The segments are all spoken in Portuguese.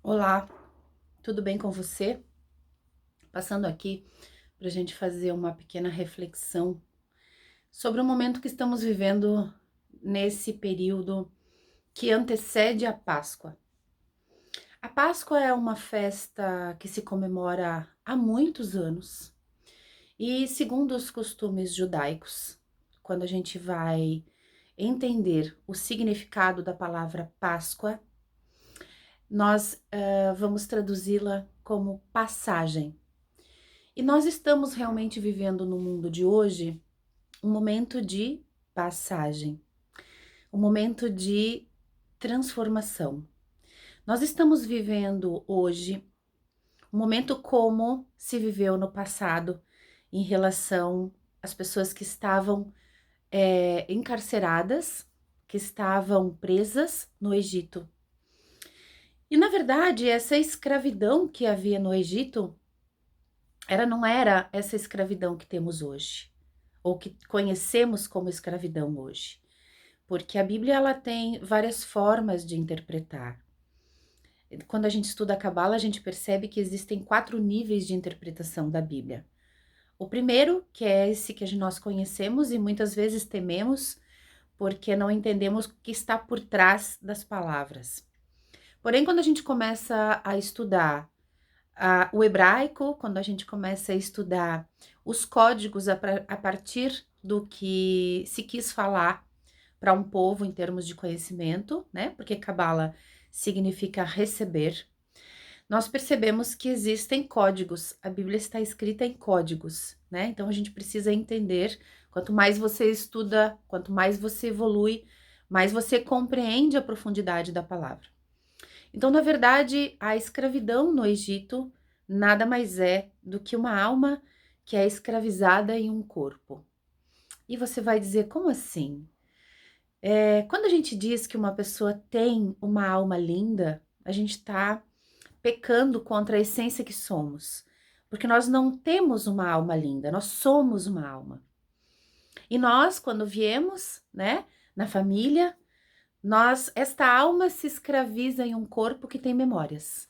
Olá, tudo bem com você? Passando aqui para a gente fazer uma pequena reflexão sobre o momento que estamos vivendo nesse período que antecede a Páscoa. A Páscoa é uma festa que se comemora há muitos anos e, segundo os costumes judaicos, quando a gente vai entender o significado da palavra Páscoa, nós vamos traduzi-la como passagem. E nós estamos realmente vivendo no mundo de hoje um momento de passagem, um momento de transformação. Nós estamos vivendo hoje um momento como se viveu no passado em relação às pessoas que estavam encarceradas, que estavam presas no Egito. E na verdade, essa escravidão que havia no Egito não era essa escravidão que temos hoje, ou que conhecemos como escravidão hoje, porque a Bíblia ela tem várias formas de interpretar. Quando a gente estuda a Cabala, a gente percebe que existem 4 níveis de interpretação da Bíblia. O primeiro, que é esse que nós conhecemos e muitas vezes tememos, porque não entendemos o que está por trás das palavras. Porém, quando a gente começa a estudar o hebraico, quando a gente começa a estudar os códigos a partir do que se quis falar para um povo em termos de conhecimento, né? Porque Cabala significa receber. Nós percebemos que existem códigos, a Bíblia está escrita em códigos, né? Então a gente precisa entender, quanto mais você estuda, quanto mais você evolui, mais você compreende a profundidade da palavra. Então, na verdade, a escravidão no Egito nada mais é do que uma alma que é escravizada em um corpo. E você vai dizer, como assim? Quando a gente diz que uma pessoa tem uma alma linda, a gente está pecando contra a essência que somos. Porque nós não temos uma alma linda, nós somos uma alma. E nós, quando viemos, né, na família, esta alma se escraviza em um corpo que tem memórias.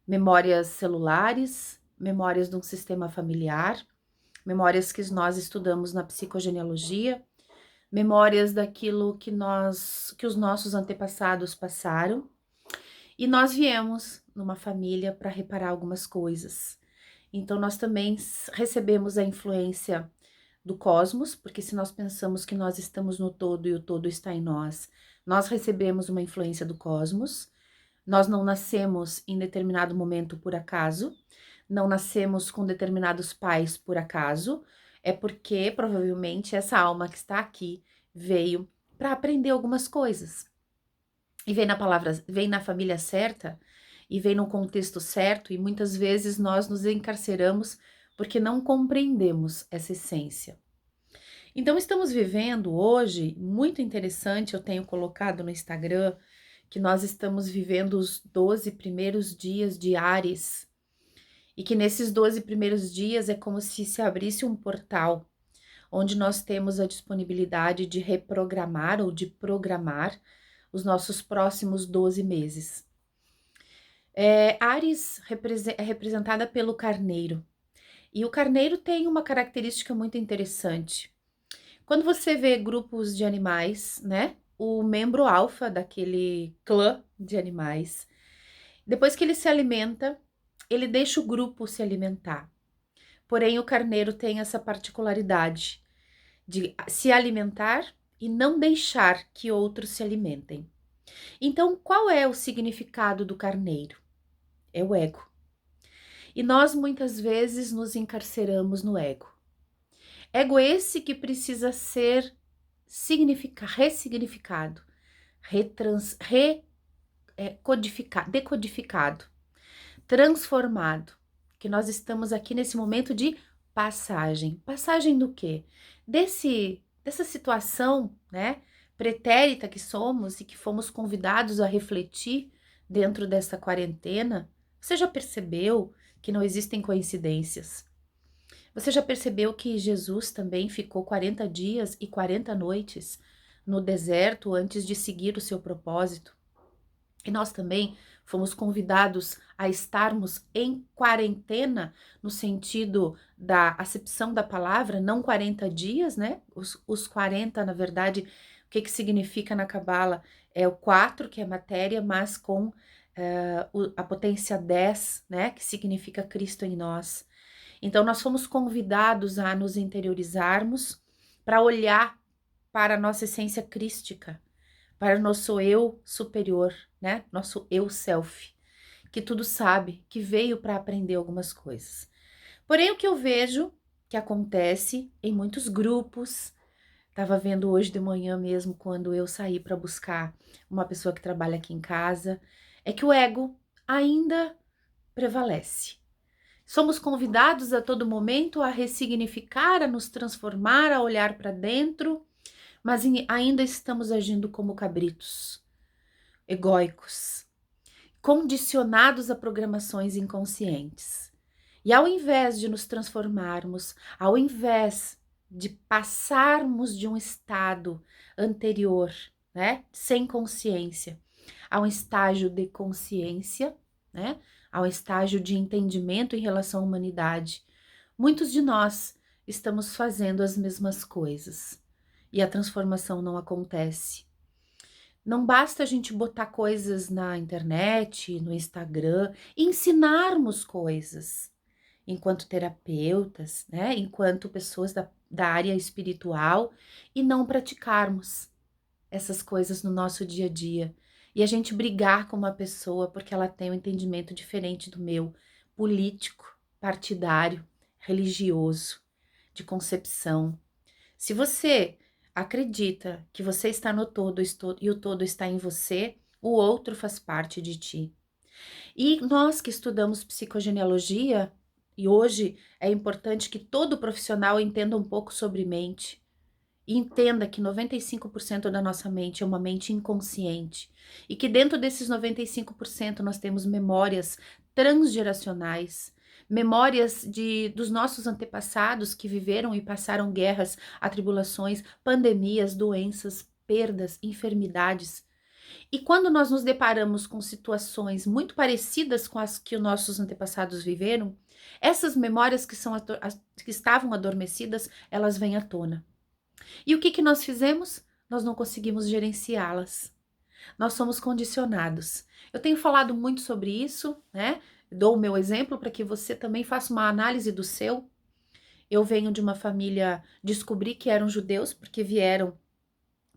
Memórias celulares, memórias de um sistema familiar, memórias que nós estudamos na psicogenealogia, memórias daquilo que os nossos antepassados passaram, e nós viemos numa família para reparar algumas coisas. Então nós também recebemos a influência do cosmos, porque se nós pensamos que nós estamos no todo e o todo está em nós, nós recebemos uma influência do cosmos. Nós não nascemos em determinado momento por acaso, não nascemos com determinados pais por acaso, é porque provavelmente essa alma que está aqui veio para aprender algumas coisas. E vem na família certa e vem no contexto certo, e muitas vezes nós nos encarceramos porque não compreendemos essa essência. Então, estamos vivendo hoje, muito interessante, eu tenho colocado no Instagram, que nós estamos vivendo os 12 primeiros dias de Áries, e que nesses 12 primeiros dias é como se abrisse um portal, onde nós temos a disponibilidade de reprogramar ou de programar os nossos próximos 12 meses. Áries é representada pelo carneiro, e o carneiro tem uma característica muito interessante. Quando você vê grupos de animais, né? O membro alfa daquele clã de animais, depois que ele se alimenta, ele deixa o grupo se alimentar. Porém, o carneiro tem essa particularidade de se alimentar e não deixar que outros se alimentem. Então, qual é o significado do carneiro? É o ego. E nós muitas vezes nos encarceramos no ego. Ego esse que precisa ser ressignificado, decodificado, transformado, que nós estamos aqui nesse momento de passagem. Passagem do quê? Dessa situação, né, pretérita que somos e que fomos convidados a refletir dentro dessa quarentena. Você já percebeu que não existem coincidências? Você já percebeu que Jesus também ficou 40 dias e 40 noites no deserto antes de seguir o seu propósito? E nós também fomos convidados a estarmos em quarentena, no sentido da acepção da palavra, não 40 dias, né? Os 40, na verdade, o que significa na Cabala? É o 4, que é matéria, mas com a potência 10, né? Que significa Cristo em nós. Então, nós fomos convidados a nos interiorizarmos para olhar para a nossa essência crística, para o nosso eu superior, né? Nosso eu self, que tudo sabe, que veio para aprender algumas coisas. Porém, o que eu vejo que acontece em muitos grupos, estava vendo hoje de manhã mesmo, quando eu saí para buscar uma pessoa que trabalha aqui em casa, é que o ego ainda prevalece. Somos convidados a todo momento a ressignificar, a nos transformar, a olhar para dentro, mas ainda estamos agindo como cabritos, egóicos, condicionados a programações inconscientes. E ao invés de nos transformarmos, ao invés de passarmos de um estado anterior, né, sem consciência, a um estágio de consciência, né, a um estágio de entendimento em relação à humanidade, muitos de nós estamos fazendo as mesmas coisas e a transformação não acontece. Não basta a gente botar coisas na internet, no Instagram, e ensinarmos coisas enquanto terapeutas, né? Enquanto pessoas da área espiritual e não praticarmos essas coisas no nosso dia a dia. E a gente brigar com uma pessoa porque ela tem um entendimento diferente do meu, político, partidário, religioso, de concepção. Se você acredita que você está no todo e o todo está em você, o outro faz parte de ti. E nós que estudamos psicogenealogia, e hoje é importante que todo profissional entenda um pouco sobre mente, e entenda que 95% da nossa mente é uma mente inconsciente, e que dentro desses 95% nós temos memórias transgeracionais, memórias dos nossos antepassados que viveram e passaram guerras, atribulações, pandemias, doenças, perdas, enfermidades. E quando nós nos deparamos com situações muito parecidas com as que os nossos antepassados viveram, essas memórias que estavam adormecidas, elas vêm à tona. E o que nós fizemos? Nós não conseguimos gerenciá-las. Nós somos condicionados. Eu tenho falado muito sobre isso, né? Dou o meu exemplo para que você também faça uma análise do seu. Eu venho de uma família, descobri que eram judeus porque vieram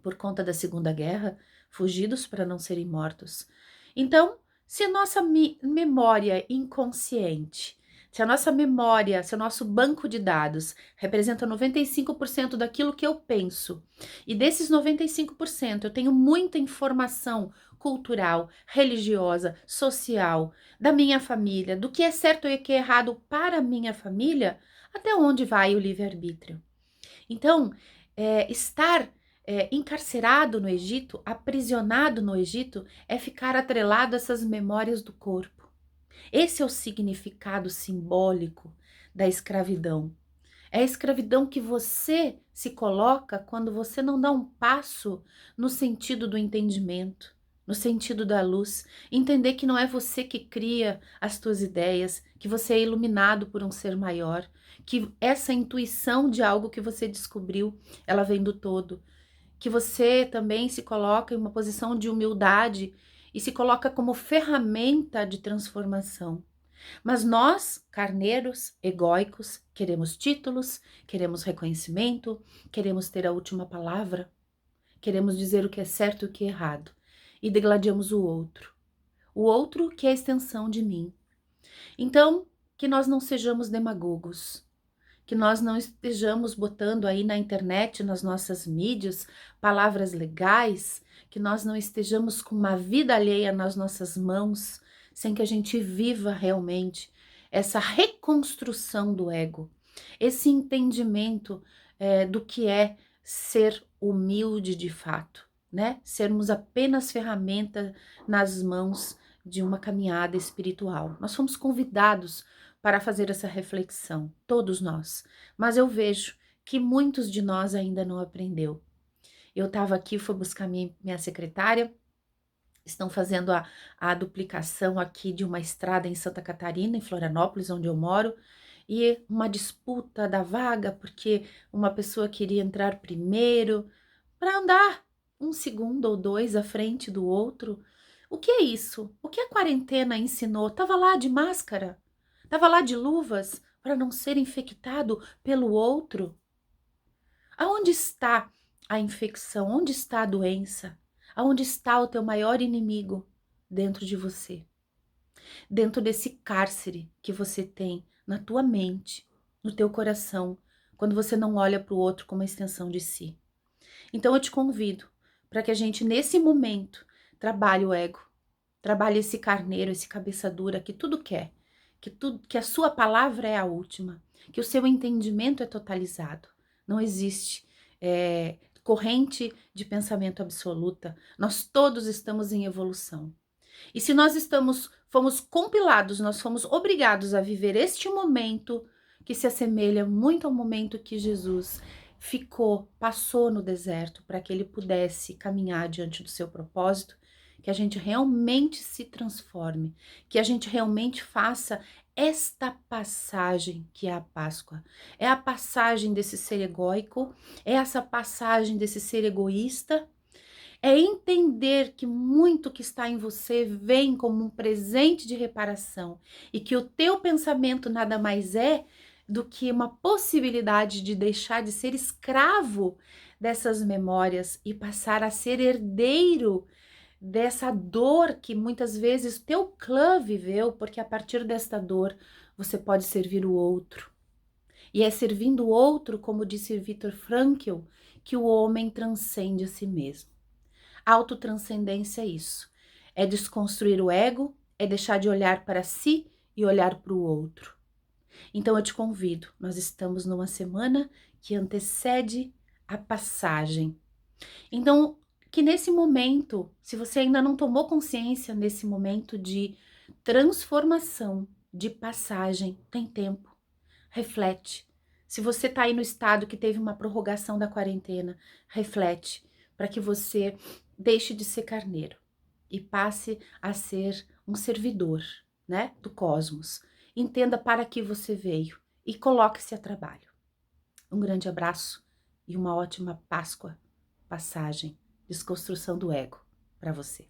por conta da Segunda Guerra, fugidos para não serem mortos. Então, se a nossa memória inconsciente, se a nossa memória, se o nosso banco de dados representa 95% daquilo que eu penso, e desses 95% eu tenho muita informação cultural, religiosa, social, da minha família, do que é certo e o que é errado para a minha família, até onde vai o livre-arbítrio? Então, estar encarcerado no Egito, aprisionado no Egito, é ficar atrelado a essas memórias do corpo. Esse é o significado simbólico da escravidão. É a escravidão que você se coloca quando você não dá um passo no sentido do entendimento, no sentido da luz. Entender que não é você que cria as tuas ideias, que você é iluminado por um ser maior, que essa intuição de algo que você descobriu, ela vem do todo. Que você também se coloca em uma posição de humildade e se coloca como ferramenta de transformação. Mas nós, carneiros, egóicos, queremos títulos, queremos reconhecimento, queremos ter a última palavra, queremos dizer o que é certo e o que é errado, e degladiamos o outro que é a extensão de mim. Então, que nós não sejamos demagogos, que nós não estejamos botando aí na internet, nas nossas mídias, palavras legais, que nós não estejamos com uma vida alheia nas nossas mãos, sem que a gente viva realmente essa reconstrução do ego, esse entendimento do que é ser humilde de fato, né? Sermos apenas ferramenta nas mãos de uma caminhada espiritual. Nós fomos convidados para fazer essa reflexão, todos nós, mas eu vejo que muitos de nós ainda não aprendeu. Eu estava aqui, fui buscar minha secretária, estão fazendo a duplicação aqui de uma estrada em Santa Catarina, em Florianópolis, onde eu moro, e uma disputa da vaga, porque uma pessoa queria entrar primeiro, para andar um segundo ou dois à frente do outro. O que é isso? O que a quarentena ensinou? Tava lá de máscara? Tava lá de luvas para não ser infectado pelo outro? Aonde está a infecção? Onde está a doença? Aonde está o teu maior inimigo? Dentro de você. Dentro desse cárcere que você tem na tua mente, no teu coração, quando você não olha para o outro como uma extensão de si. Então eu te convido para que a gente, nesse momento, trabalhe o ego, trabalhe esse carneiro, esse cabeça dura que tudo quer, que a sua palavra é a última, que o seu entendimento é totalizado. Não existe corrente de pensamento absoluta. Nós todos estamos em evolução. E se nós fomos compilados, nós fomos obrigados a viver este momento que se assemelha muito ao momento que Jesus passou no deserto para que ele pudesse caminhar diante do seu propósito, que a gente realmente se transforme, que a gente realmente faça esta passagem que é a Páscoa. É a passagem desse ser egóico, é essa passagem desse ser egoísta, é entender que muito que está em você vem como um presente de reparação e que o teu pensamento nada mais é do que uma possibilidade de deixar de ser escravo dessas memórias e passar a ser herdeiro dessa dor que muitas vezes teu clã viveu, porque a partir desta dor você pode servir o outro. E é servindo o outro, como disse Viktor Frankl, que o homem transcende a si mesmo. Autotranscendência é isso. É desconstruir o ego, é deixar de olhar para si e olhar para o outro. Então eu te convido, nós estamos numa semana que antecede a passagem. Então, que nesse momento, se você ainda não tomou consciência nesse momento de transformação, de passagem, tem tempo. Reflete. Se você está aí no estado que teve uma prorrogação da quarentena, reflete para que você deixe de ser carneiro e passe a ser um servidor, né, do cosmos. Entenda para que você veio e coloque-se a trabalho. Um grande abraço e uma ótima Páscoa, passagem, desconstrução do ego para você.